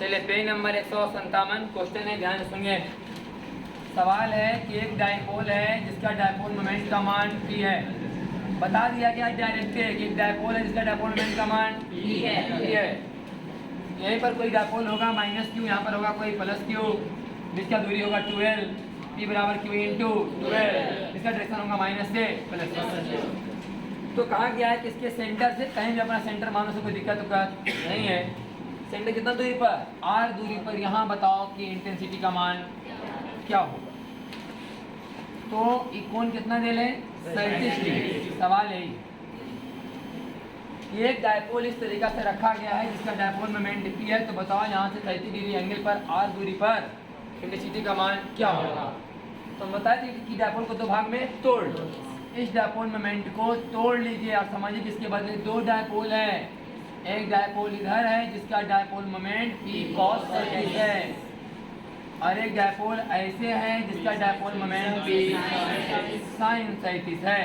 चलिए page number 157 question है, ध्यान से सुनिए। सवाल है कि एक डायपोल है जिसका डायपोल मोमेंट का मान P है। बता दिया गया डायरेक्ट है कि एक डायपोल है जिसका डायपोल मोमेंट का मान P है। यहीं पर कोई डायपोल होगा -q, यहाँ पर होगा कोई +q, जिसका दूरी होगा 2l, P बराबर q इंटू 2l, इसका डायरेक्शन होगा -a +1। तो कहा गया है कि इसके सेंटर से कहीं भी अपना सेंटर मानो से कोई दिक्कत नहीं है। सेंटर कितना दूरी पर, r दूरी पर। यहाँ बताओ कि इंटेंसिटी का मान क्या होगा। तो कोण कितना दे लें, 37 डिग्री। सवाल यही, एक डायपोल इस तरीका से रखा गया है जिसका डायपोल मोमेंट P है। तो बताओ यहाँ से 37 डिग्री एंगल पर r दूरी पर इंटेंसिटी का मान क्या होगा। तो बता दीजिए कि डायपोल को दो भाग में तोड़ लो। इस डायपोल मोमेंट को तोड़ लीजिए और समझिए कि इसके बदले दो डायपोल है। एक डायपोल इधर है जिसका डायपोल मोमेंट P cos 37 है, और एक डायपोल ऐसे है जिसका डायपोल मोमेंट P sin 37 है।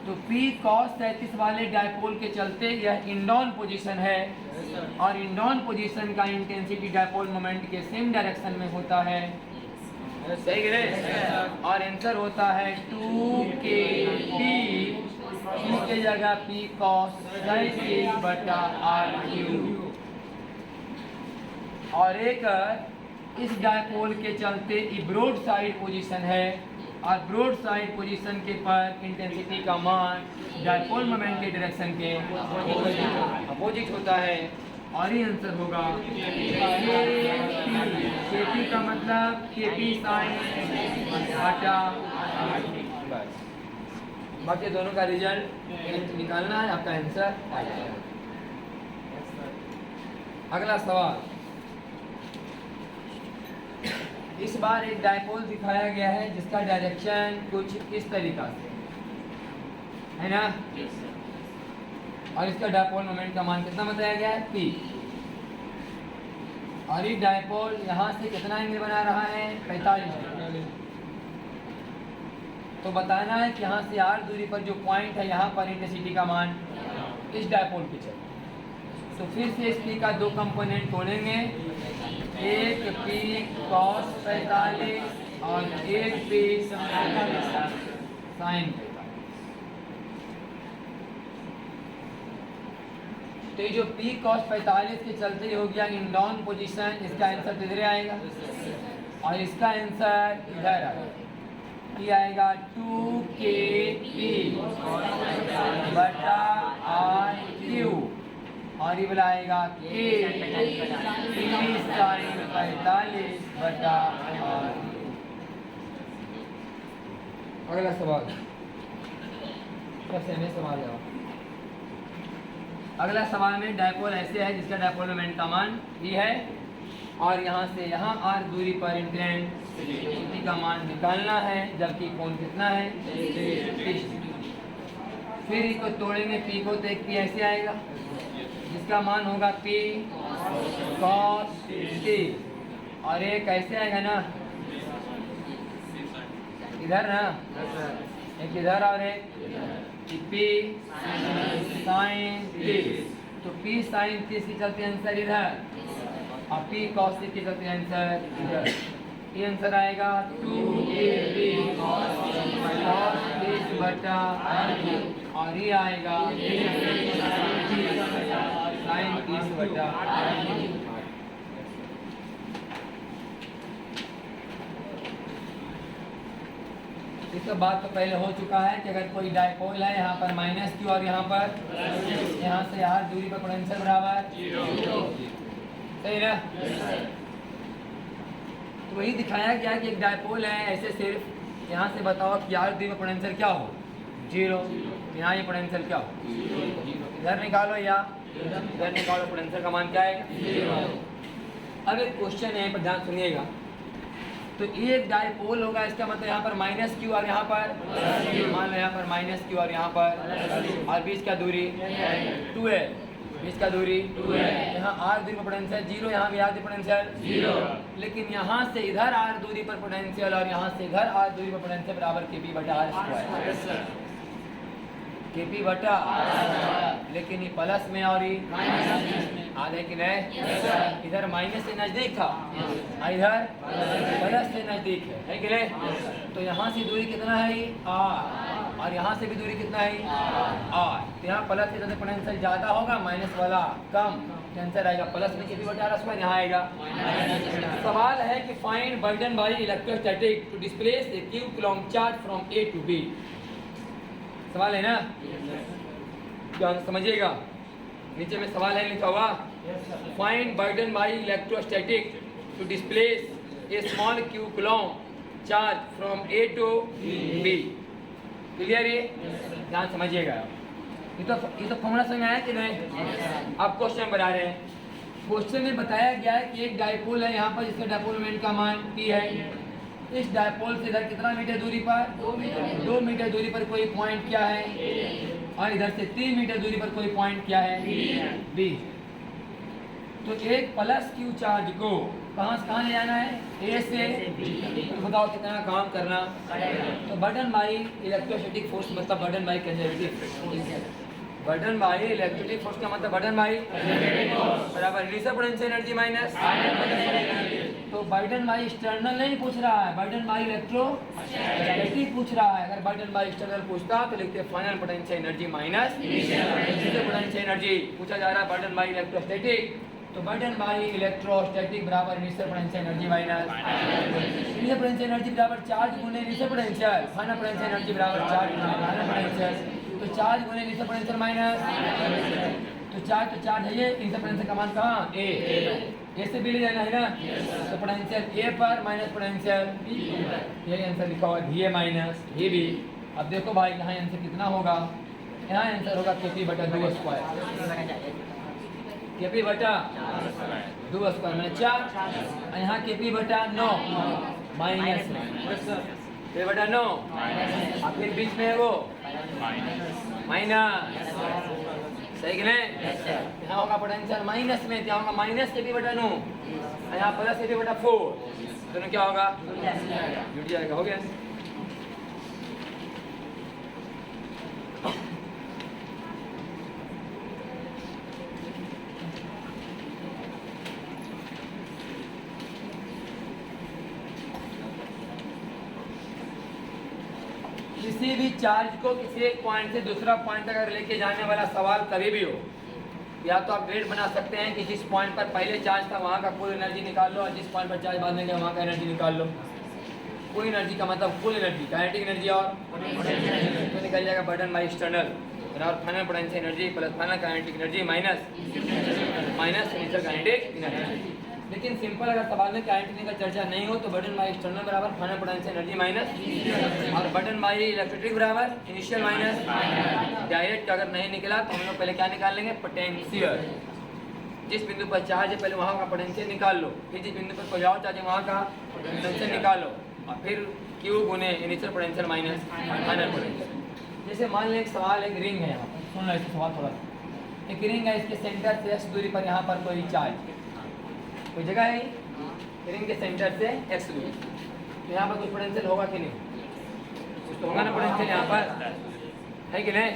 तो P cos 37 वाले डायपोल के चलते यह इंडॉन पोजीशन है, और इंडॉन पोजीशन का इंटेंसिटी डायपोल मोमेंट के सेम डायरेक्शन में होता है। सही है। और आंसर होता है 2kP, इसके जगह P cos 37 बटा r³। और एक इस डायपोल के चलते ब्रॉड साइड पोजीशन है, और ब्रॉड साइड पोजीशन के पर इंटेंसिटी का मान डायपोल मोमेंट के डायरेक्शन के अपोजिट होता है। और ये आंसर होगा KP का मतलब KP sin बटा r। बाकी दोनों का रिजल्ट निकालना है, आपका आंसर आ जाएगा। अगला सवाल, इस बार एक डायपोल दिखाया गया है जिसका डायरेक्शन कुछ इस तरीका से है ना, और इसका डायपोल मोमेंट का मान कितना बताया गया है, P। और ये डायपोल यहाँ से कितना एंगल बना रहा है, 45 डिग्री। तो बताना है कि यहाँ से r दूरी पर जो पॉइंट है यहाँ पर इंटेंसिटी का मान इस डायपोल के चलते। तो फिर से इस P का दो कंपोनेंट तोड़ेंगे, एक P cos 45 और एक P sin 45। तो ये जो P cos 45 के चलते हो गया इंडॉन पोजीशन, इसका आंसर इधर आएगा, और इसका आंसर इधर आएगा। ये आएगा 2kP बटा r³, और ये वाला आएगा K sin 45 बटा r। अगला सवाल, सबसे सवाल है। अगला सवाल में डायपोल ऐसे है जिसका डायपोल मोमेंट का मान P है, और यहाँ से यहाँ r दूरी पर इंटेंसिटी का मान निकालना है, जबकि कोण कितना है, 30 डिग्री। फिर इसको तोड़ेंगे P को, तो एक P ऐसे आएगा जिसका मान होगा P cos 30, और एक ऐसे आएगा ना इधर ना, एक इधर और एक P sin 30। तो P sin 30 के चलते आंसर इधर, और P cos 30 के चलते आंसर इधर। ये आंसर आएगा 2kP cos 30 बटा r, और ये आएगा sin 30 बटा r। इसका बात तो पहले हो चुका है कि अगर कोई डायपोल है यहाँ पर -q और यहाँ पर यहाँ से r दूरी पर पोटेंशियल बराबर 0, सही ना। तो वही दिखाया गया कि एक डायपोल है ऐसे, सिर्फ यहाँ से बताओ कि r दूरी पर पोटेंशियल क्या हो, 0। यहाँ ये पोटेंशियल क्या हो, इधर निकालो या इधर निकालो, पोटेंशियल का मान क्या है, 0। अब एक क्वेश्चन है, पर ध्यान सुनिएगा। तो एक डायपोल होगा, इसका मतलब यहाँ पर -q और यहाँ पर मान लो यहाँ पर -q और यहाँ पर, और बीच का दूरी 2 है, बीच का दूरी 2 है। यहाँ r दूरी पर पोटेंशियल 0, यहाँ भी r दूरी पोटेंशियल 0। लेकिन यहाँ से इधर r दूरी पर पोटेंशियल और यहाँ से इधर r दूरी पर पोटेंशियल बराबर KP बटा r², KP बटा, लेकिन ये प्लस में और ये याद है कि नहीं? इधर माइनस से नजदीक था, इधर प्लस से नजदीक है कि नहीं? तो यहाँ से दूरी कितना है? आर, और यहाँ से भी दूरी कितना है? आर। तो यहाँ प्लस के साथ पोटेंशियल ज्यादा होगा, माइनस वाला कम, तो आंसर आएगा प्लस में कितनी बटा आर स्क्वायर, यहाँ आएगा। सवाल है कि find burden by electrostatic to displace a q coulomb charge from A to B. सवाल है ना, क्या समझिएगा, नीचे में सवाल है लिखा हुआ, find burden by electrostatic to displace a small q coulomb charge from A to B. Clear? ये ध्यान समझिएगा, ये तो फॉर्मूला समझ में आया कि नहीं? आप क्वेश्चन बना रहे हैं, क्वेश्चन में बताया गया है कि एक डायपोल है यहाँ पर जिसका डायपोल मोमेंट का मान p है। इस डायपोल से इधर कितना मीटर दूरी पर? 2 मीटर दूरी पर कोई पॉइंट क्या है? और इधर से 3 मीटर दूरी पर कोई पॉइंट क्या है? B। तो एक प्लस q चार्ज को कहाँ से कहाँ ले जाना है? A से तो बताओ कितना काम करना? तो बर्डन बाय इलेक्ट्रोस्टैटिक फोर्स मतलब burden by conservative, burden by electrostatic force का मतलब बर्डन बाय बराबर रिलीज पोटेंशियल एनर्जी माइनस। तो बर्डन बाय एक्सटर्नल नहीं पूछ रहा है, बर्डन बाय इलेक्ट्रोस्टैटिक पूछ रहा है। अगर बर्डन बाय एक्सटर्नल पूछता तो लिखते final potential energy minus initial potential energy. पूछा जा रहा है बर्डन बाय इलेक्ट्रोस्टैटिक, तो बर्डन बाय इलेक्ट्रोस्टैटिक बराबर initial potential energy minus initial potential energy बराबर चार्ज गुने initial potential, final potential energy बराबर चार्ज गुने फाइनल पोटेंशियल। तो चार्ज गुने इनिशियल पोटेंशियल माइनस, तो चार्ज है ये, इनिशियल पोटेंशियल का मान कहाँ? ए से भी ले जाना है ना, तो पोटेंशियल ए पर माइनस पोटेंशियल बी, यही आंसर लिखा हुआ है ए माइनस ए बी। अब देखो भाई यहाँ आंसर कितना होगा? यहाँ आंसर होगा KP बटा 2 स्क्वायर, KP बटा 2 स्क्वायर मैंने 4, और यहाँ KP बटा 9 माइनस P बटा 9, और फिर बीच में है वो माइनस, सही कि नहीं? यहाँ होगा पोटेंशियल माइनस में, यहाँ होगा माइनस KP बटा 9, और यहाँ प्लस KP बटा 4, दोनों क्या होगा? जुट जाएगा, हो गया। किसी भी चार्ज को किसी एक पॉइंट से दूसरा पॉइंट अगर लेके जाने वाला सवाल कभी भी हो, या तो आप ग्रेड बना सकते हैं कि जिस पॉइंट पर पहले चार्ज था वहाँ का फुल एनर्जी निकाल लो, और जिस पॉइंट पर चार्ज बाद में गया वहाँ का एनर्जी निकाल लो। फुल एनर्जी का मतलब फुल एनर्जी, काइनेटिक एनर्जी और तो निकल जाएगा बर्डन बाय एक्सटर्नल और final potential energy plus final kinetic energy minus initial kinetic energy. लेकिन सिंपल अगर सवाल में काइनेटिक का चर्चा नहीं हो तो बर्डन बाय एक्सटर्नल बराबर फाइनल पोटेंशियल एनर्जी माइनस और बर्डन बाय इलेक्ट्रिक बराबर इनिशियल माइनस। डायरेक्ट अगर नहीं निकला तो हम लोग पहले क्या निकाल लेंगे? पोटेंशियल। जिस बिंदु पर चार्ज है पहले वहाँ का पोटेंशियल निकाल लो, फिर जिस बिंदु पर कोई और चार्ज है वहाँ का पोटेंशियल निकालो, और फिर Q गुने initial potential minus final potential. जैसे मान लें एक सवाल, एक रिंग है, यहाँ पर सुन लो इसका सवाल थोड़ा। एक रिंग है, इसके सेंटर से x दूरी पर यहाँ पर कोई चार्ज, कोई जगह है रिंग के सेंटर से x दूरी, तो यहाँ पर कुछ पोटेंशियल होगा कि नहीं? कुछ तो होगा ना पोटेंशियल यहाँ पर, है कि नहीं?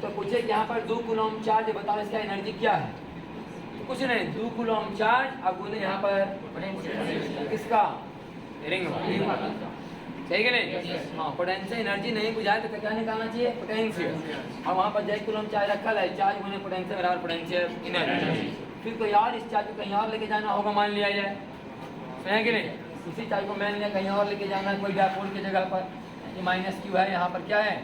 तो पूछे कि यहाँ पर 2 कूलम्ब चार्ज है, बताओ इसका एनर्जी क्या है? तो कुछ नहीं, 2 कूलम्ब चार्ज अब गुने यहाँ पर किसका? रिंग, सही कि नहीं? हाँ, पोटेंशियल एनर्जी नहीं बुझाए तो क्या निकालना चाहिए? पोटेंशियल। और वहाँ पर जैसे कूलम्ब चार्ज रखा है, चार्ज गुने पोटेंशियल बराबर पोटेंशियल एनर्जी। फिर कोई और इस चार्ज को कहीं और लेके जाना होगा, मान लिया जाए, है कि नहीं? इसी चार्ज को मान लिया कहीं और लेके जाना है कोई डायपोल की जगह पर, ये माइनस Q है, यहाँ पर क्या है?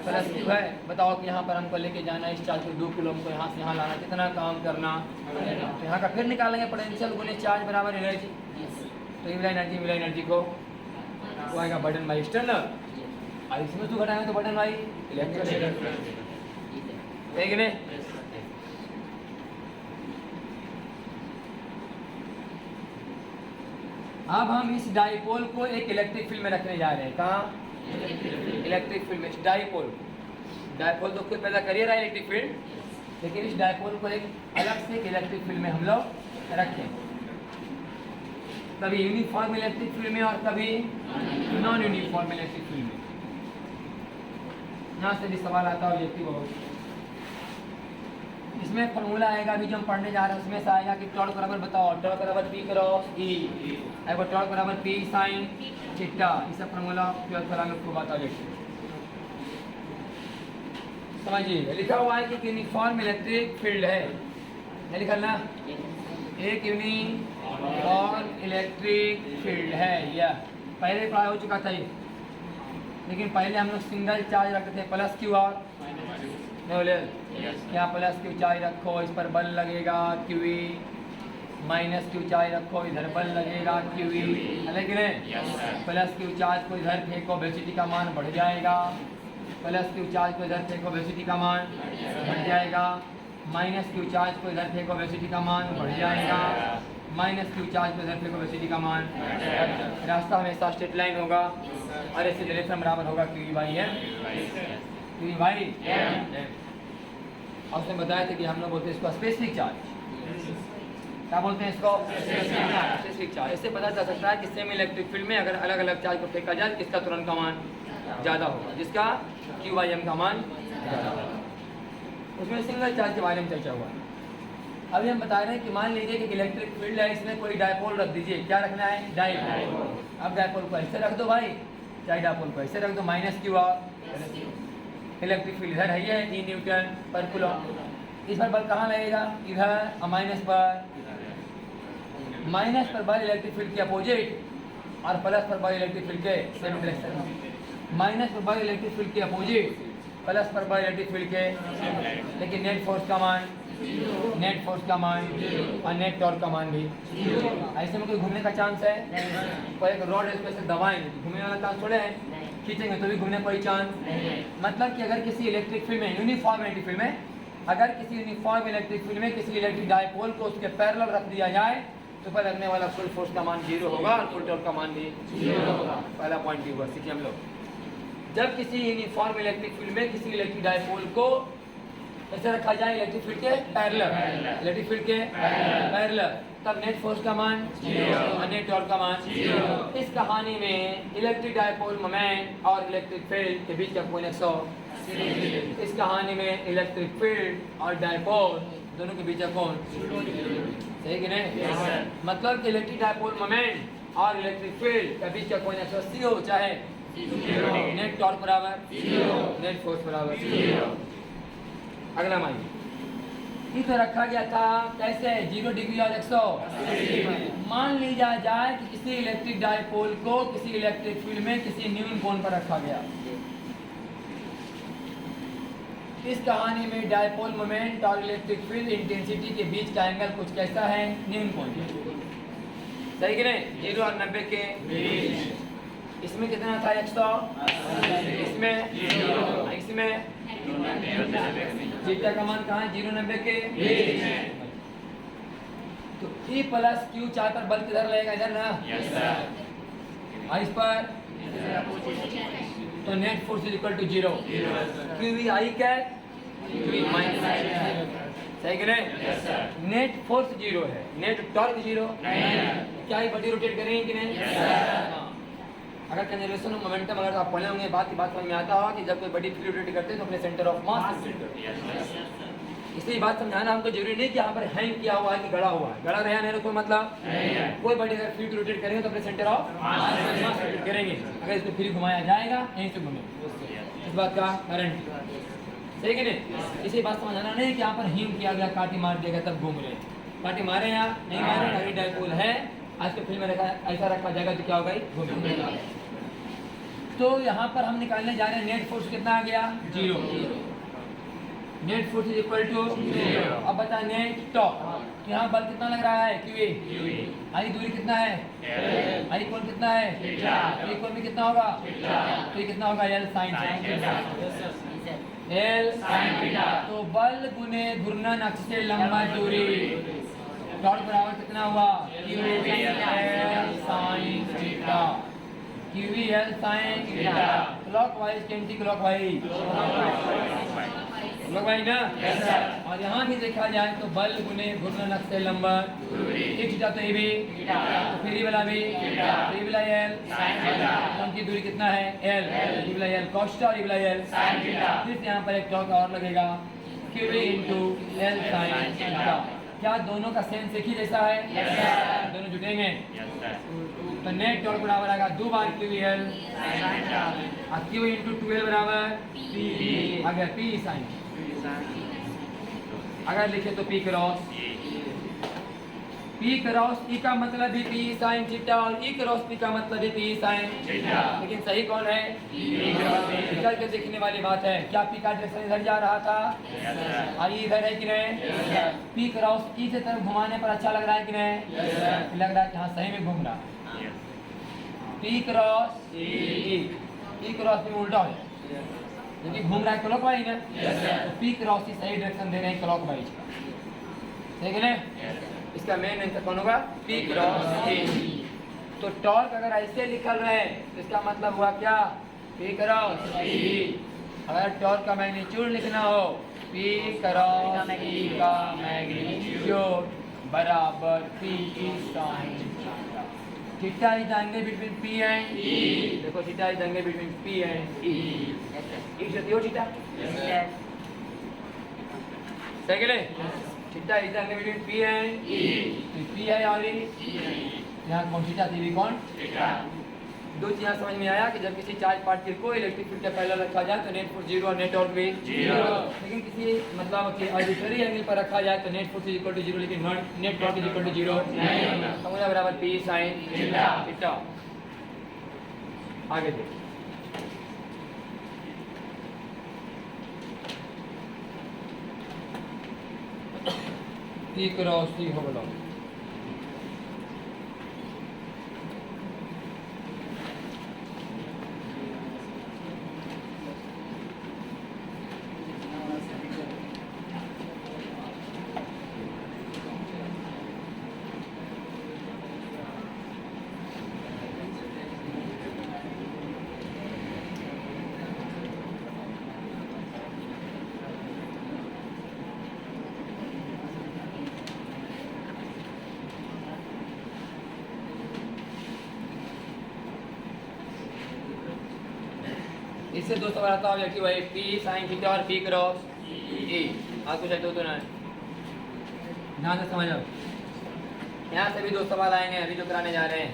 प्लस Q है। बताओ कि यहाँ पर हमको लेके जाना है इस चार्ज को 2 कूलम्ब को यहाँ से यहाँ लाना, कितना काम करना? तो यहाँ का फिर निकालेंगे पोटेंशियल गुने चार्ज बराबर एनर्जी, तो ये मिला एनर्जी को वो आएगा बर्डन बाय एक्सटर्नल, और इसमें तो घटाएंगे तो बर्डन बाय इलेक्ट्रोस्टैटिक, है कि नहीं? अब हम इस डाइपोल को एक इलेक्ट्रिक फील्ड में रखने जा रहे हैं। कहाँ? इलेक्ट्रिक फील्ड में। डाइपोल तो खुद पैदा करिए रहा है इलेक्ट्रिक फील्ड, लेकिन इस डाइपोल को एक अलग से इलेक्ट्रिक फील्ड में हम लोग रखें, कभी यूनिफॉर्म इलेक्ट्रिक फील्ड में और कभी नॉन यूनिफॉर्म इलेक्ट्रिक फील्ड में। यहाँ से भी सवाल आता है ऑब्जेक्टिव बहुत, इसमें फॉर्मूला आएगा अभी जो हम पढ़ने जा रहे हैं उसमें से आएगा कि टॉर्क बराबर बताओ, टॉर्क बराबर पी क्रॉस ई, एगो टॉर्क बराबर पी साइन थीटा। ये सब फॉर्मूला ट्वेल्थ वाला में खूब बता देते समझिए। लिखा हुआ है कि यूनिफॉर्म इलेक्ट्रिक फील्ड है, क्या लिखा ना, एक यूनिफॉर्म इलेक्ट्रिक फील्ड है। यह पहले पढ़ा हो चुका था ये, लेकिन पहले हम लोग सिंगल चार्ज रखते थे प्लस क्यू और बोले यहाँ प्लस क्यू चार्ज रखो, इस पर बल लगेगा क्यूई, माइनस क्यू चार्ज रखो, इधर बल लगेगा क्यूई, लेकिन प्लस क्यू चार्ज को इधर फेंको वेलोसिटी का मान बढ़ जाएगा, प्लस क्यू चार्ज को इधर फेंको वेलोसिटी का मान बढ़ जाएगा, माइनस क्यू चार्ज को इधर फेंको वेलोसिटी का मान बढ़ जाएगा, माइनस क्यू चार्ज को इधर फेंको वेलोसिटी का मान। रास्ता हमेशा स्ट्रेट लाइन होगा और इससे डायरेक्शन बराबर होगा q by m, q by m. और उसने बताया था कि हम लोग बोलते हैं इसको स्पेसिफिक चार्ज, क्या बोलते हैं इसको, स्पेसिफिक चार्ज। इससे पता चल सकता है कि सेम इलेक्ट्रिक फील्ड में अगर अलग अलग चार्ज को फेंका जाए किसका तुरंत का मान ज़्यादा होगा, जिसका क्यू बाई एम का मान ज़्यादा होगा। उसमें सिंगल चार्ज के बारे में चर्चा हुआ। अभी हम बता रहे हैं कि मान लीजिए कि इलेक्ट्रिक फील्ड है, इसमें कोई डायपोल रख दीजिए, क्या रखना है, डायपोल। अब डायपोल को ऐसे रख दो भाई, चाहे डायपोल को ऐसे रख दो, minus Q R, electric field इधर है ये 3 न्यूटन पर कूलम। इस पर बल कहाँ लगेगा, इधर, और माइनस पर बल इलेक्ट्रिक फील्ड के अपोजिट और प्लस पर बल इलेक्ट्रिक फील्ड के सेम डायरेक्शन में। माइनस पर बल इलेक्ट्रिक फील्ड के अपोजिट, प्लस पर बल इलेक्ट्रिक फील्ड के, लेकिन नेट फोर्स का मान, नेट फोर्स का मान और नेट टॉर्क का मान भी। ऐसे में कोई घूमने का चांस है, कोई एक रॉड है उसमें से दबाएंगे घूमने वाला चांस थोड़े है, खींचेंगे तो भी घूमने कोई चांस। मतलब कि अगर किसी इलेक्ट्रिक फील्ड में, यूनिफॉर्म इलेक्ट्रिक फील्ड में, अगर किसी यूनिफॉर्म इलेक्ट्रिक फील्ड में किसी इलेक्ट्रिक डायपोल को उसके पैरेलल रख दिया जाए तो पर लगने वाला फुल फोर्स का मान 0 होगा और फुल टॉर्क का मान भी 0 होगा। पहला पॉइंट ये हुआ, सीखिए हम लोग। जब किसी यूनिफॉर्म इलेक्ट्रिक फील्ड में किसी इलेक्ट्रिक डायपोल को ऐसे रखा जाए इलेक्ट्रिक फील्ड के पैरेलल, इलेक्ट्रिक फील्ड के पैरेलल, तब नेट फोर्स का मान 0 और नेट टॉर्क का मान 0। इस कहानी में इलेक्ट्रिक डायपोल मोमेंट और इलेक्ट्रिक फील्ड के बीच का कोण 180। इस कहानी में इलेक्ट्रिक फील्ड और डायपोल दोनों के बीच का कोण, सही कि नहीं? मतलब कि इलेक्ट्रिक डायपोल मोमेंट और इलेक्ट्रिक फील्ड के बीच का कोण 180 हो, चाहे नेट टॉर्क बराबर, नेट फोर्स बराबर 0। अगला माइए, ये तो रखा गया था कैसे, 0 डिग्री और 180। मान लीजा जाए कि किसी इलेक्ट्रिक डायपोल को किसी इलेक्ट्रिक फील्ड में किसी न्यून कोण पर रखा गया। इस कहानी में डायपोल मोमेंट और इलेक्ट्रिक फील्ड इंटेंसिटी के बीच का एंगल कुछ कैसा है, न्यून कोण, सही कि नहीं, 0 और 90 के बीच। इसमें कितना था 100, इसमें थीटा का मान कहाँ है, 0 90 के बीच। तो E प्लस क्यू चार्ज पर बल किधर लगेगा, इधर ना, और इस पर तो net force is equal to 0, क्यू वी आई कैट, सही कि नहीं? नेट फोर्स 0 है, नेट टॉर्क 0, क्या ही बॉडी रोटेट करेंगे कि नहीं? अगर कंजर्वेशन ऑफ मोमेंटम अगर आप पढ़े होंगे बात समझ में आता होगा कि जब कोई बड़ी फील्ड रोटेट करते हैं तो अपने सेंटर ऑफ मास, इसलिए बात समझाना हमको जरूरी नहीं कि यहाँ पर हैंग किया हुआ है कि गड़ा हुआ है, गड़ा रहा नहीं कोई मतलब, कोई बड़ी अगर फील्ड रोटेट करेंगे तो अपने सेंटर ऑफ मास रोटेट करेंगे। अगर इसको फ्री घुमाया जाएगा यहीं से घूमेंगे, इस बात का गारंटी, सही कि नहीं? इसी बात समझाना नहीं कि यहाँ पर हिंग किया गया, काटी मार दिया गया तब घूम रहे, काटी मारे या नहीं मारे, अगर डायपोल है आज के फील्ड में रखा, ऐसा रखा जाएगा तो क्या होगा, घूमेगा। तो यहाँ पर हम निकालने जा रहे हैं नेट फोर्स कितना आ गया, 0, net force is equal to 0। अब बता नेट टॉर्क, यहाँ बल कितना लग रहा है, क्यूए, आई दूरी कितना है, आई कोण कितना है, आई कोण में कितना होगा, तो ये कितना होगा, L sin थीटा। तो बल गुने घूर्णन अक्ष से लंबा दूरी, टॉर्क बराबर कितना हुआ, QL sin theta, QL sin theta. Clockwise के एंटी क्लॉकवाइज, क्लॉकवाइज ना, और यहाँ भी देखा जाए तो बल गुने घूर्णन अक्ष से लंबा एक थीटा, तो ये भी, तो फिर ये वाला भी, तो ये वाला L sin थीटा, उनकी दूरी कितना है, L, ये वाला L cos थीटा और ये वाला L sin थीटा। फिर यहाँ पर एक टॉर्क और लगेगा Q into L sine theta. क्या दोनों का सेंस एक ही जैसा है? दोनों जुटेंगे। तो नेट टॉर्क बराबर आएगा 2 बार क्यू एल और क्यू इंटू 2L बराबर पी। अगर पी साइन, अगर लिखे तो पी क्रॉस पी क्रॉस ई का मतलब भी पी साइन थीटा और ई क्रॉस पी का मतलब भी पी साइन थीटा। लेकिन सही कौन है? इधर के देखने वाली बात है। क्या पी का डायरेक्शन इधर जा रहा था? और इधर है कि नहीं? पी क्रॉस ई से तरफ घुमाने पर अच्छा लग रहा है कि नहीं? लग रहा है कि हाँ सही में घूम रहा। पी क्रॉस ई क्रॉस में उल्टा हो जाए क्योंकि घूम रहा है क्लॉकवाइज ना। तो पी क्रॉस ही सही डायरेक्शन दे रहे हैं क्लॉकवाइज का। ठीक है ना? इसका मेन आंसर कौन होगा? पी क्रॉस ए। तो टॉर्क अगर ऐसे लिखल रहे तो इसका मतलब हुआ क्या? पी क्रॉस ई। अगर टॉर्क का मैग्नीट्यूड लिखना हो पी क्रॉस ई का मैग्नीट्यूड बराबर P sine theta is angle between P and E. देखो theta is angle between P and E. एक जल्दी हो थीटा सही है। Theta is angle between P and E. P है और ई, यहाँ कौन थीटा थी? कौन थीटा। दो चीज़ समझ में आया कि जब किसी चार्ज पार्टिकल को इलेक्ट्रिक फील्ड के पहले रखा जाए तो नेट फोर्स 0 और नेट टॉर्क भी 0। लेकिन किसी मतलब कि आर्बिट्ररी एंगल पर रखा जाए तो net force is equal to 0 लेकिन net torque is equal to 0 नहीं। समझना बराबर पी साइन थीटा। आगे देखिए पी क्रॉस सी हो गया। इससे दो सवाल आता होगा कि भाई पी साइन थीटा और पी क्रॉस ई। आज कुछ तो ना ध्यान से समझो। यहाँ से भी दो सवाल आएंगे अभी जो कराने जा रहे हैं।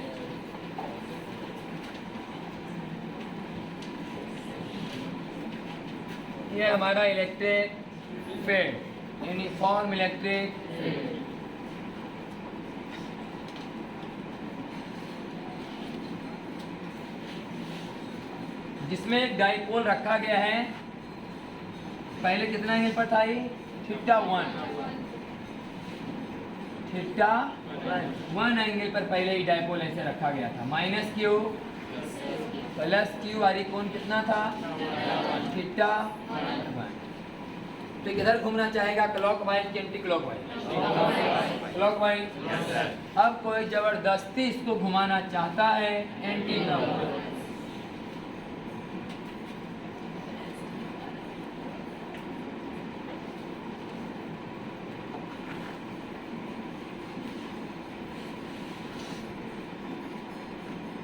ये हमारा electric field uniform electric field. जिसमें एक डाइपोल रखा गया है। पहले कितना एंगल पर था? थीटा 1 एंगल पर पहले ही डाइपोल ऐसे रखा गया था। माइनस क्यू प्लस क्यू वाली कोण कितना था? थीटा 1। तो किधर घूमना चाहेगा? क्लॉकवाइज कि एंटी क्लॉकवाइज? क्लॉकवाइज। अब कोई जबरदस्ती इसको घुमाना चाहता है एंटी क्लॉकवाइज।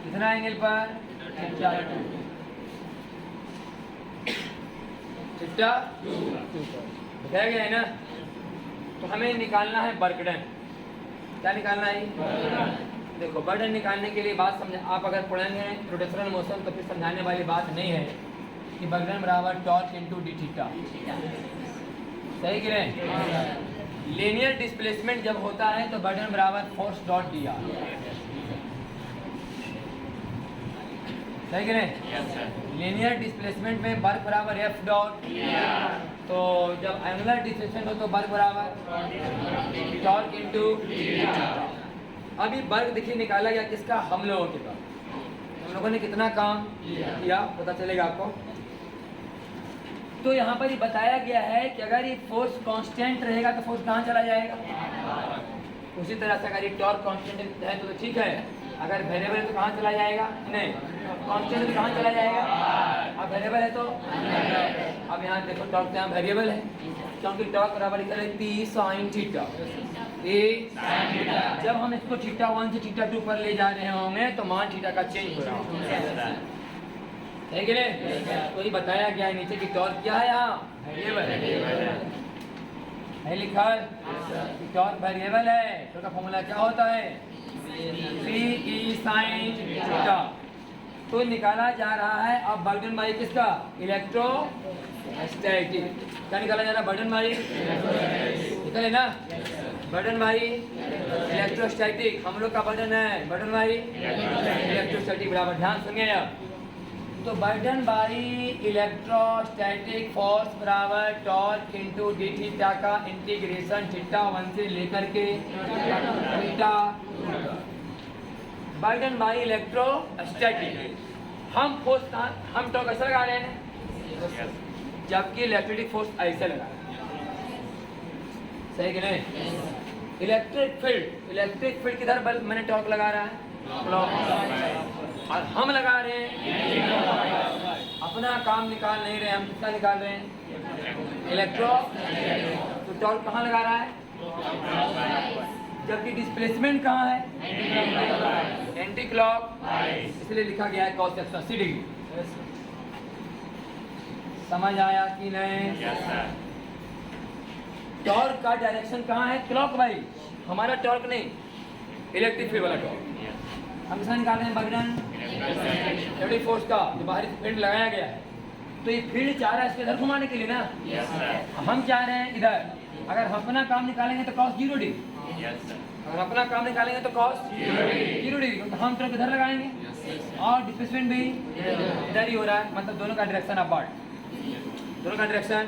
कितना एंगल पर? थीटा 2 बताया गया है ना। तो हमें निकालना है बर्कडन। क्या निकालना है? देखो बर्डन निकालने के लिए बात समझ, आप अगर पढ़ेंगे रोटेशनल मोशन तो फिर समझाने वाली बात नहीं है कि बर्डन बराबर टॉर्क इनटू डी थीटा। सही कि नहीं? लीनियर डिस्प्लेसमेंट जब होता है तो बर्डन बराबर फोर्स डॉट डी आर। सही कि नहीं? लीनियर डिस्प्लेसमेंट में वर्क बराबर एफ डॉट। तो जब एंगुलर डिस्प्लेसमेंट हो तो वर्क बराबर टॉर्क इनटू। अभी वर्क देखिए निकाला गया किसका? हम लोगों के पास। हम लोगों ने कितना काम किया पता चलेगा आपको। तो यहाँ पर ये बताया गया है कि अगर ये फोर्स कांस्टेंट रहेगा तो फोर्स कहाँ चला जाएगा? उसी तरह से अगर ये टॉर्क कांस्टेंट है तो ठीक है, अगर वेरिएबल है तो कहाँ चला जाएगा? नहीं, कांस्टेंट है तो कहाँ चला जाएगा? अब वेरिएबल है तो अब यहाँ देखो टॉर्क यहाँ वेरिएबल है क्योंकि टॉर्क बराबर लिखा है पी साइन थीटा। जब हम इसको थीटा 1 से थीटा 2 पर ले जा रहे होंगे तो मान थीटा का चेंज हो रहा होगा। है कि नहीं? तो ये बताया गया है नीचे की टॉर्क क्या है? यहाँ वेरिएबल है। है लिखा टॉर्क वेरिएबल है तो का फॉर्मूला क्या होता है पी ई साइन थीटा। तो निकाला जा रहा है अब बर्डन बाई किसका इलेक्ट्रोस्टैटिक। क्या निकाला जा रहा है बर्डन बाई निकले ना बर्डन बाई इलेक्ट्रोस्टैटिक। हम लोग का बर्डन है बर्डन बाई इलेक्ट्रोस्टैटिक बराबर ध्यान सुनिए अब। तो बर्डन बाई इलेक्ट्रोस्टैटिक फोर्स बराबर टॉर्क इनटू डी थीटा का इंटीग्रेशन थीटा 1 से लेकर के थीटा बर्डन बाई इलेक्ट्रोस्टैटिक। हम फोर्स हम टॉर्क ऐसा लगा रहे हैं जबकि इलेक्ट्रिक फोर्स ऐसे लगा रहे हैं। सही कि नहीं। इलेक्ट्रिक फील्ड किधर बल मैंने टॉर्क लगा रहा है और हम लगा रहे हैं अपना काम निकाल नहीं रहे हम किसका निकाल रहे हैं इलेक्ट्रो। तो टॉर्क कहाँ लगा रहा है जबकि डिस्प्लेसमेंट कहाँ है एंटी क्लॉक इसलिए लिखा गया है cos 180 डिग्री। समझ आया कि नहीं। टॉर्क का डायरेक्शन कहाँ है क्लॉकवाइज। हमारा टॉर्क नहीं इलेक्ट्रिक फील्ड वाला टॉर्क। हम इसका निकाल रहे हैं बर्डन इलेक्ट्रिक फोर्स का जो बाहरी फील्ड लगाया गया है। तो ये फील्ड चाह रहा है इसको इधर घुमाने के लिए ना हम चाह रहे हैं इधर। अगर हम अपना काम निकालेंगे तो cos 0 डिग्री। अगर अपना काम निकालेंगे तो cos 0 डिग्री तो हम टॉर्क इधर लगाएंगे और डिस्प्लेसमेंट भी इधर ही हो रहा है। मतलब दोनों का डायरेक्शन अपवर्ड दोनों का डायरेक्शन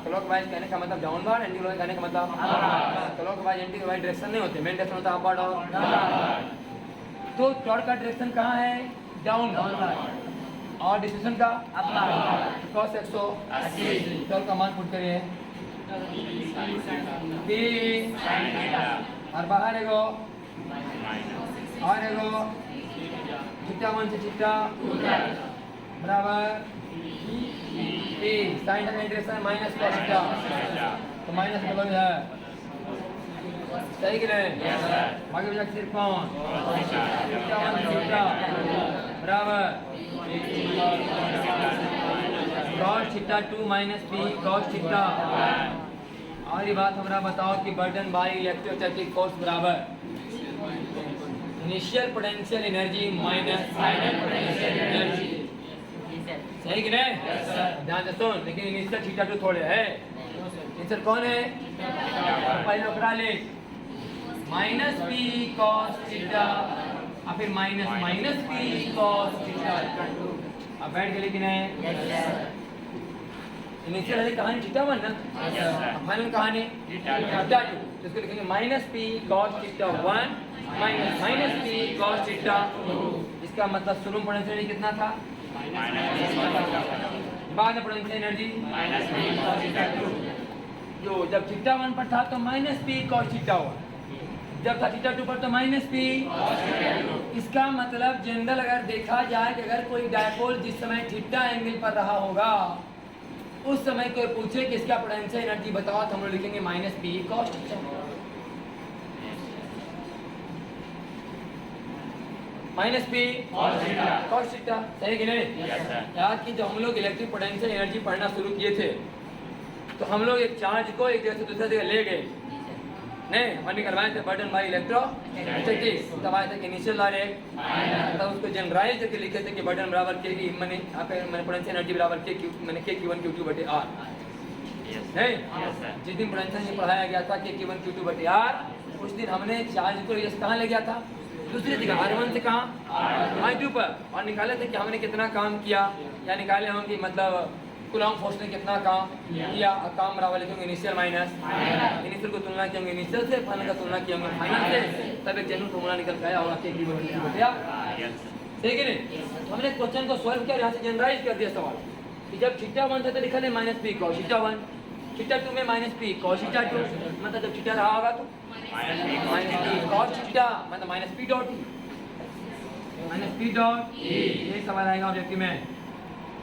क्लॉकवाइज कहने का मतलब डाउनवर्ड एंटी क्लॉकवाइज कहने का मतलब क्लॉकवाइज एंटी क्लॉकवाइज डायरेक्शन नहीं होते मेन डायरेक्शन होता है अपवर्ड और तो टॉर्क का डायरेक्शन कहाँ है डाउनवर्ड और डिस्प्लेसमेंट का अपवर्ड। cos 180 टॉर्क का मान पुट करिए P और बाहर एगो थीटा 1 से थीटा बराबर P साइन का डायरेक्शन माइनस cos थीटा तो माइनस का वैल्यू है। सही कि नहीं। आगे बचा सिर्फ कौन थीटा 1 से थीटा बराबर cos theta 2 minus P cos theta. और ये बात हमारा बताओ कि बर्डन बाई इलेक्ट्रोस्टैटिक फोर्स बराबर initial potential energy minus final potential energy. सही कि नहीं। ध्यान से सुन लेकिन इनिशियल थीटा 2 थोड़े है इनिशियल कौन है पहले ओकरा ले माइनस P cos थीटा और फिर माइनस P cos थीटा। अब बैठ गए लेकिन है इनिशियल है कहानी थीटा 1 ना फाइनल कहानी थीटा 2 तो इसको लिखेंगे minus P cos theta 1 minus P cos theta 2। इसका मतलब शुरू में पोटेंशियल कितना था बाद में पोटेंशियल एनर्जी जो जब थीटा 1 पर था तो माइनस P cos थीटा 1 जब था थीटा 2 पर तो माइनस P। इसका मतलब जनरल अगर देखा जाए कि अगर कोई डायपोल जिस समय थीटा एंगल पर रहा होगा उस समय कोई पूछे कि इसका पोटेंशियल एनर्जी बताओ तो हम लोग लिखेंगे minus P cos theta. Minus P cos theta. सही कि नहीं। याद कि जब हम लोग इलेक्ट्रिक पोटेंशियल एनर्जी पढ़ना शुरू किए थे तो हम लोग एक चार्ज को एक जगह से दूसरे जगह ले गए नहीं और निकलवाए थे बर्डन बाई इलेक्ट्रोस्टैटिक। तब आए थे कि इनिशियल डायरेक्ट तब उसको जनरलाइज करके लिखे थे कि बर्डन बराबर के की मैंने पोटेंशियल एनर्जी बराबर के क्यू मैंने के Q1 Q2 बटे R नहीं। जिस दिन पोटेंशियल ये पढ़ाया गया था के Q1 Q2 बटे R उस दिन हमने चार्ज को कहाँ ले गया था दूसरी जगह R1 से कहाँ R2 पर और निकाले थे कि हमने कितना काम किया या निकाले हम कि मतलब कूलॉम फोर्स ने कितना काम किया। काम बराबर लिखेंगे इनिशियल माइनस इनिशियल को तुलना किया इनिशियल से फाइनल का तुलना किया फाइनल से तब एक जनरल फॉर्मूला निकल के आया होगा के Q1 Q2 बटे R। सही कि नहीं। तो हमने क्वेश्चन को सॉल्व किया यहाँ से जनरलाइज कर दिया सवाल कि जब थीटा 1 था तो लिखा है minus P cos theta 1 theta 2 में माइनस P cos थीटा 2 मतलब जब थीटा रहा होगा तो माइनस P cos थीटा मतलब माइनस P डॉट ये सवाल आएगा ऑब्जेक्टिव में।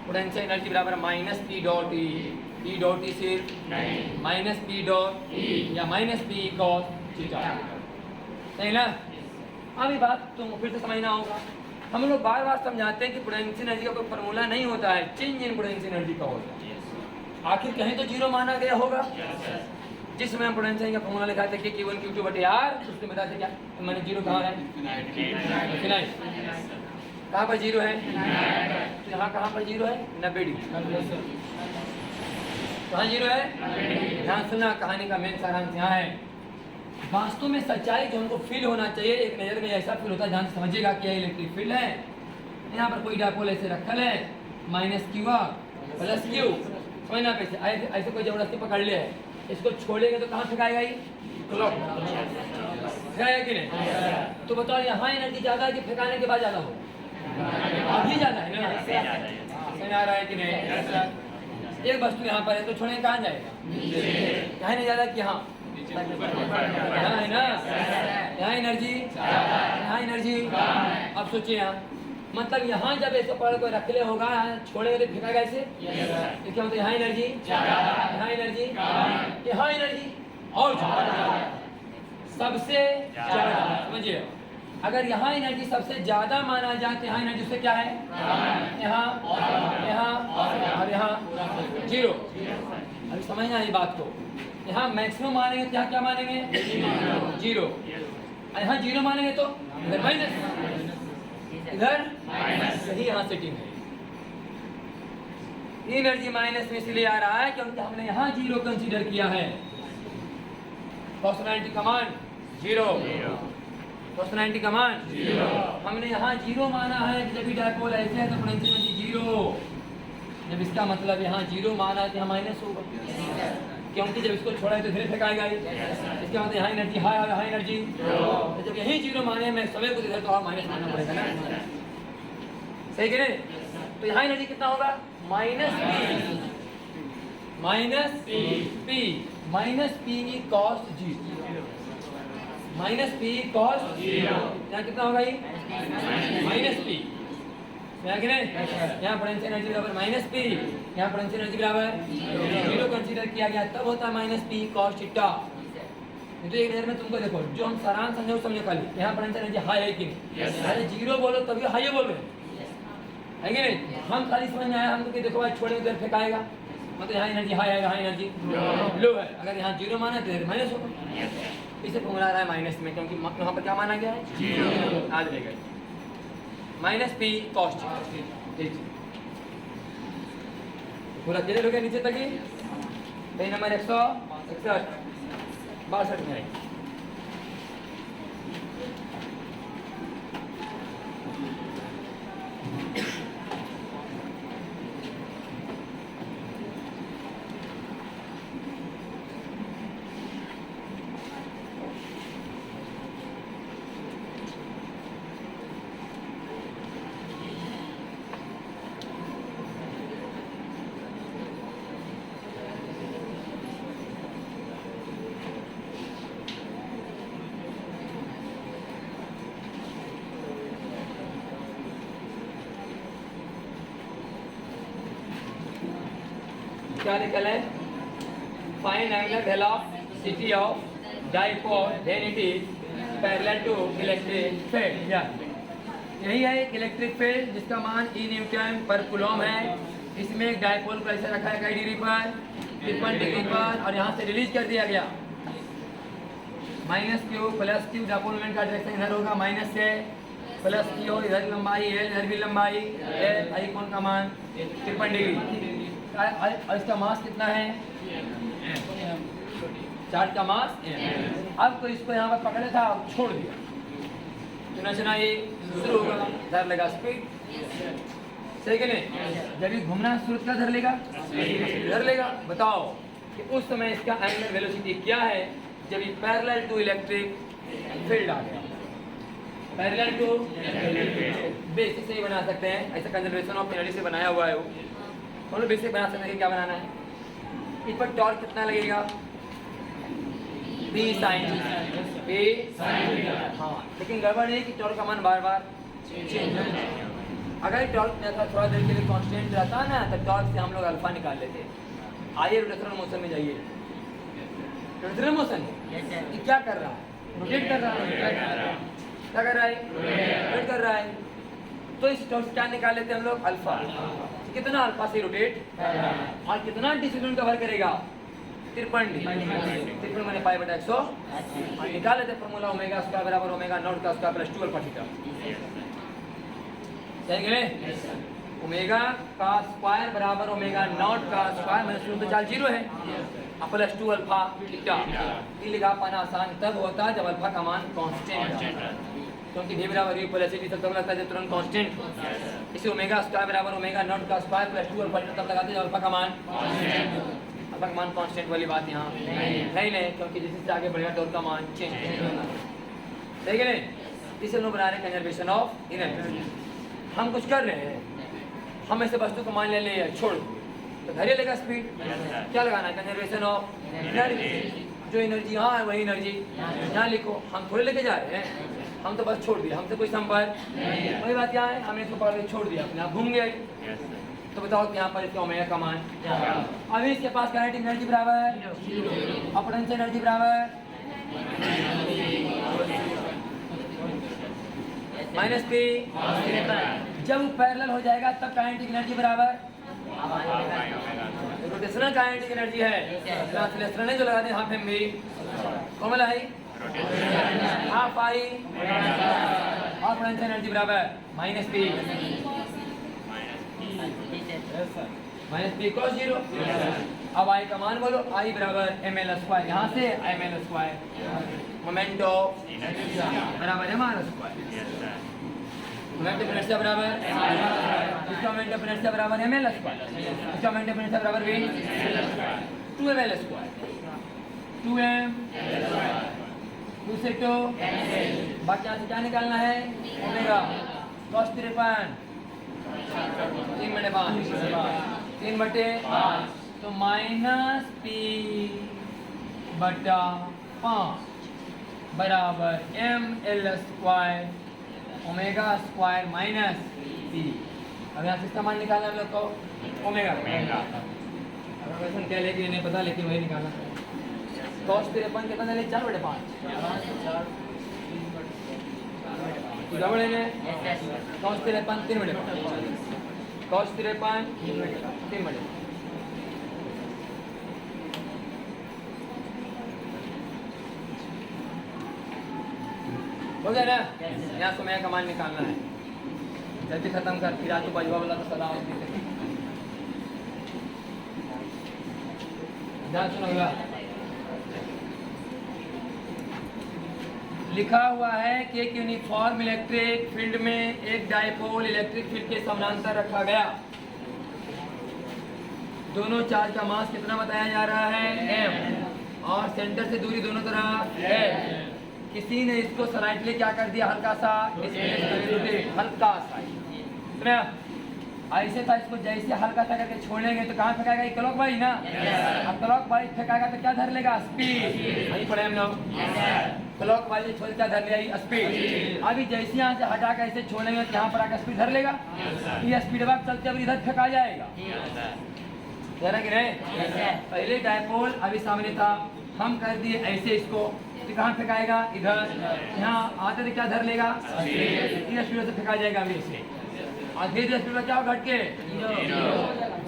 पोटेंशियल एनर्जी बराबर माइनस P डॉट ई सिर्फ माइनस P डॉट या माइनस P cos थीटा। सही ना। अब ये बात तुम फिर से समझना होगा। हम लोग बार बार समझाते हैं कि पोटेंशियल एनर्जी का कोई फार्मूला नहीं होता है चेंज इन पोटेंशियल एनर्जी का होता है। आखिर कहीं तो जीरो माना गया होगा जिस समय हम पोटेंशियल का फॉर्मूला लिखा था Q1 Q2 बटे R, उसमें बताते क्या मैंने जीरो कहाँ है, फिनाइल कहाँ पर जीरो है, तो यहाँ कहाँ पर जीरो है 90 डिग्री, कहाँ जीरो है, ध्यान सुनना कहानी का मेन सारांश यहाँ है। वास्तव में सच्चाई जो हमको फील होना चाहिए, एक नज़र में ऐसा फील होता है, ध्यान से समझिएगा कि यह इलेक्ट्रिक फील्ड है। यहाँ पर कोई डायपोल ऐसे रखल है -Q प्लस Q, समझना कैसे ऐसे कोई जबरदस्ती पकड़ ले है, इसको छोड़ेंगे तो कहाँ फेंकाएगा ये, क्लॉक है कि नहीं। तो बताओ यहाँ एनर्जी ज़्यादा है कि फेंकाने के बाद ज़्यादा हो, अभी ज़्यादा है ना, समझ आ रहा है कि नहीं। एक वस्तु यहाँ पर है तो छोड़ेंगे कहाँ जाएगा, यहाँ नहीं ज़्यादा कि यहाँ है ना, यहाँ एनर्जी, अब सोचिए यहाँ मतलब यहाँ जब ऐसे पकड़ को रख ले होगा, छोड़ेंगे तो फेंका कैसे, तो क्या होता है, यहाँ एनर्जी और सबसे ज्यादा, समझिए अगर यहाँ एनर्जी सबसे ज्यादा माना जाए तो यहाँ एनर्जी से क्या है, यहाँ और यहाँ जीरो। अभी समझना ये बात को, यहाँ मैक्सिमम मानेंगे तो यहाँ क्या मानेंगे, जीरो, यहाँ जीरो मानेंगे तो इधर माइनस, इधर सही यहाँ सेटिंग है। एनर्जी माइनस में इसलिए आ रहा है क्योंकि हमने यहाँ जीरो कंसीडर किया है। Personality command zero, personality command zero, हमने यहाँ जीरो माना है कि जब भी डायपोल ऐसे है तो पोटेंशियल एनर्जी जीरो, जब इसका मतलब यहाँ जीरो माना है तो यहाँ माइनस होगा, क्योंकि जब इसको छोड़ा है तो फिर फेंकाएगा, इसके मतलब यहाँ एनर्जी हाई और यहाँ एनर्जी, तो जब यही जीरो माने मैं समय को इधर तो और माइनस मानना पड़ेगा ना, सही कि नहीं। तो यहाँ एनर्जी कितना होगा, माइनस पी कॉस जीरो, यहाँ कितना होगा ये -P, यहाँ कि नहीं, यहाँ पोटेंशियल एनर्जी बराबर -P, यहाँ पोटेंशियल एनर्जी बराबर जीरो कंसीडर किया गया, तब होता है -P cos थीटा। तो एक देर में तुमको देखो जो हम सारांश समझो समझो खाली, यहाँ पोटेंशियल एनर्जी हाई है कि नहीं, अरे जीरो बोलो तभी हाई बोल रहे है कि नहीं। हम खाली समझ में आया हमको कि देखो भाई छोड़ेंगे तो फेंकाएगा, मतलब यहाँ एनर्जी हाई है, यहाँ एनर्जी लो है, अगर यहाँ जीरो माना तो माइनस होगा, इसे फॉर्मूला रहा है माइनस में क्योंकि यहाँ पर क्या माना गया है, जीरो, आज रहेगा -P cos थीटा। पूरा क्लियर हो गया नीचे तक ही, पेज नंबर 161 62 में है। क्या निकल है, find angular velocity of dipole when it is parallel to electric field. यही है एक इलेक्ट्रिक फील्ड जिसका मान E न्यूटन पर कूलम है। इसमें एक डाइपोल को ऐसे रखा है कई डिग्री पर, 53 डिग्री पर, और यहाँ से रिलीज कर दिया गया -Q plus Q, dipole moment का डायरेक्शन इधर होगा, माइनस से प्लस Q, इधर लंबाई है, इधर भी लंबाई है, आई कोण का मान 53 डिग्री, और इसका मास कितना है, चार्ज का मास। अब तो इसको यहाँ पर पकड़े था और छोड़ दिया, चुना चुना ये शुरू होगा, धर लेगा स्पीड, सही कि नहीं। जब ये घूमना शुरू किया धर लेगा। बताओ कि उस समय इसका एंगुलर वेलोसिटी क्या है जब ये पैरेलल टू इलेक्ट्रिक फील्ड आ गया, पैरेलल टू बेसिक से ही बना सकते हैं, ऐसा कंजर्वेशन ऑफ एनर्जी से बनाया हुआ है वो, हम लोग बेसिक बना सकते हैं। क्या बनाना है, इस पर टॉर्क कितना लगेगा, P sin, हाँ, लेकिन गड़बड़ है कि टॉर्क का मान बार बार चेंज होता है। अगर टॉर्क थोड़ा देर के लिए कांस्टेंट रहता है ना तो टॉर्क से हम लोग अल्फा निकाल लेते हैं। आइए रोटेशनल मोशन में जाइए, रोटेशनल मोशन ये क्या कर रहा है, रोटेट कर रहा है, क्या कर रहा है, रोटेट कर रहा है, तो इस टॉर्क से क्या निकाल लेते हैं हम लोग, अल्फा। कितना अल्फा से रोटेट और कितना डिस्टेंस कवर करेगा, 53 डिग्री। 53 मैंने पाई बटा 100 निकाल लेते फॉर्मूला ओमेगा स्क्वायर बराबर ओमेगा नॉट का स्क्वायर प्लस 2 अल्फा थीटा। सही है ओमेगा का स्क्वायर बराबर ओमेगा नॉट का स्क्वायर माइनस 2 तो चाल 0 है अब प्लस 2 अल्फा थीटा। ये लिखा पाना आसान तब होता जब अल्फा का मान कांस्टेंट क्योंकि v बराबर u प्लस c तब लगता है जब तुरंत कांस्टेंट। इसे ओमेगा स्क्वायर बराबर ओमेगा नॉट का स्क्वायर प्लस 2 अल्फा तब लगाते हैं जब अल्फा का मान कांस्टेंट वाली बात यहाँ नहीं क्योंकि जैसे से आगे बढ़ेगा तो उसका मान चेंज होगा। ठीक है इसे हम लोग बना रहे हैं कंजर्वेशन ऑफ एनर्जी। हम कुछ कर रहे हैं हम ऐसे वस्तु को मान ले छोड़ तो धैर्य लेगा स्पीड क्या लगाना है कंजर्वेशन ऑफ एनर्जी। जो एनर्जी यहाँ है वही एनर्जी यहाँ लिखो। हम थोड़े लेके जा रहे हैं हम तो बस छोड़ दिया हमसे कोई संपर्क वही बात यहाँ है हमने इसको पकड़ के छोड़ दिया अपने आप घूम गए। तो बताओ कि यहाँ पर इसका ओमेगा का मान अभी इसके पास काइनेटिक एनर्जी बराबर और पोटेंशियल एनर्जी बराबर माइनस पी। जब पैरेलल हो जाएगा तब काइनेटिक एनर्जी बराबर रोटेशनल काइनेटिक एनर्जी है ट्रांसलेशनल जो लगा दें हाफ एम बी कौन है हाफ आई और पोटेंशियल एनर्जी बराबर माइनस पी क्रॉस 0। अब आई का मान बोलो आई बराबर एम एल स्क्वायर यहाँ से M L square moment of बराबर M R square moment of inertia बराबर इसका मोमेंट ऑफ इनर्शिया बराबर एम एल स्क्वायर इसका मोमेंट ऑफ इनर्शिया बराबर भी 2 एम एल स्क्वायर 2 एम 2 से 2 बाकी यहाँ से क्या निकालना है ओमेगा cos 53 3 बटे 5 तो माइनस पी बटा 5 बराबर M L square omega square minus p. अब यहाँ से इसका मान निकालना हम लोग को ओमेगा क्या लेके नहीं पता लेकिन वही निकालना cos 53 कितना ले 4 बटे 5 डबल है cos 53 3 बटे 5 cos 53 3 बटे हो गया ना। यहाँ से मैं का मान निकालना है जल्दी खत्म कर फिर आजू बाजू वाला तो सलाह ध्यान सुनोगा। लिखा हुआ है कि एक यूनिफॉर्म इलेक्ट्रिक फील्ड में एक डायपोल इलेक्ट्रिक फील्ड के समानांतर रखा गया। दोनों चार्ज का मास कितना बताया जा रहा है m और सेंटर से दूरी दोनों तरफ है। किसी ने इसको स्लाइटली क्या कर दिया हल्का सा हल्का सा ऐसे था इसको जैसे हल्का सा करके छोड़ेंगे तो कहाँ फेंकाएगा ये क्लॉक वाइज ना। अब क्लॉक वाइज फेंकाएगा तो क्या धर लेगा स्पीड वही पढ़े हम लोग क्लॉक वाइज छोड़ क्या धर लिया स्पीड। अभी जैसे यहाँ से हटा कर ऐसे छोड़ेंगे तो यहाँ पर आकर स्पीड धर लेगा ये स्पीड बात चलते अब इधर फेंका जाएगा जरा कि नहीं। पहले डायपोल अभी सामने था हम कर दिए ऐसे इसको तो कहाँ फेंकाएगा इधर यहाँ आते तो क्या धर लेगा इस स्पीड से फेंका जाएगा अभी इसे और धीरे स्पीड में क्या घट के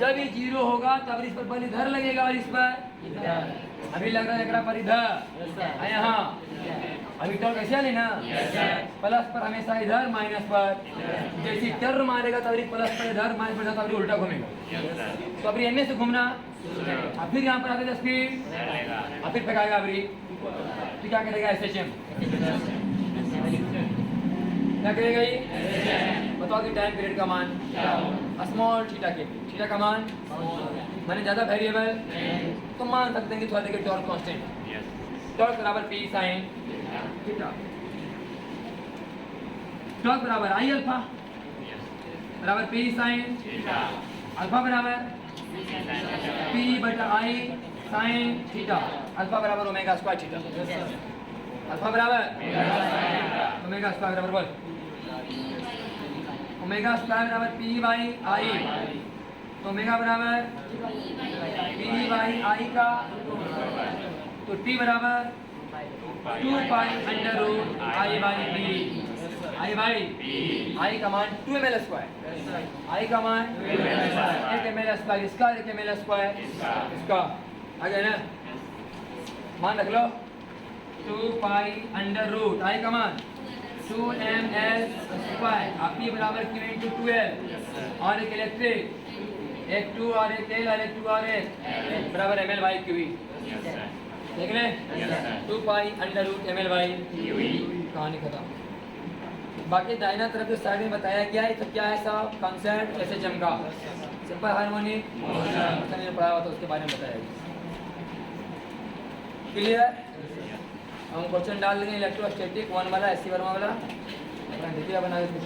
जब ये 0 होगा तब इस पर बल इधर लगेगा और इस पर अभी लग रहा है पर इधर यहाँ अभी टॉर्क कैसे आने ना प्लस पर हमेशा इधर माइनस पर जैसे टर्न मारेगा तब प्लस पर इधर माइनस पर तब उल्टा घूमेगा तो अभी एन से घूमना और फिर यहाँ पर आते स्पीड और फिर फेंकाएगा अभी तो क्या करेगा SHM क्या करेगा ये बताओ कि टाइम पीरियड का मान स्मॉल थीटा के थीटा का मान माने ज्यादा वेरिएबल तो मान सकते हैं कि थोड़ा देखिए टॉर्क कांस्टेंट टॉर्क बराबर P sin थीटा टॉर्क बराबर I अल्फा बराबर P sin अल्फा बराबर P बटा I sin थीटा अल्फा बराबर ओमेगा स्क्वायर थीटा अल्फा बराबर ओमेगा स्क्वायर बराबर बोल ओमेगा स्क्वायर बराबर P बाई I तो ओमेगा बराबर P बाई I का तो T बराबर 2 pi under root I by P I by I का मान 2 ml स्क्वायर I का मान 1 ml स्क्वायर इसका 1 ml स्क्वायर इसका आ गया ना। मान रख लो 2 पाई अंडर रूट आई का मान 2ml स्क्वायर आप ये बराबर क्यू इंटू 2l और एक इलेक्ट्रिक एक 2 और एक l और एक 2 और एक बराबर ml बाई क्यू देख लें 2 pi under root ml by कहानी खत्म। बाकी दाहिना तरफ जो साइड में बताया गया है तो क्या है साहब कॉन्सेप्ट ऐसे चमका सिंपल हार्मोनिक मैंने पढ़ा हुआ था उसके बारे में बताया क्लियर। हम क्वेश्चन डाल देंगे इलेक्ट्रोस्टैटिक 1 वाला एससी वर्मा वाला अपना देखिए बना देते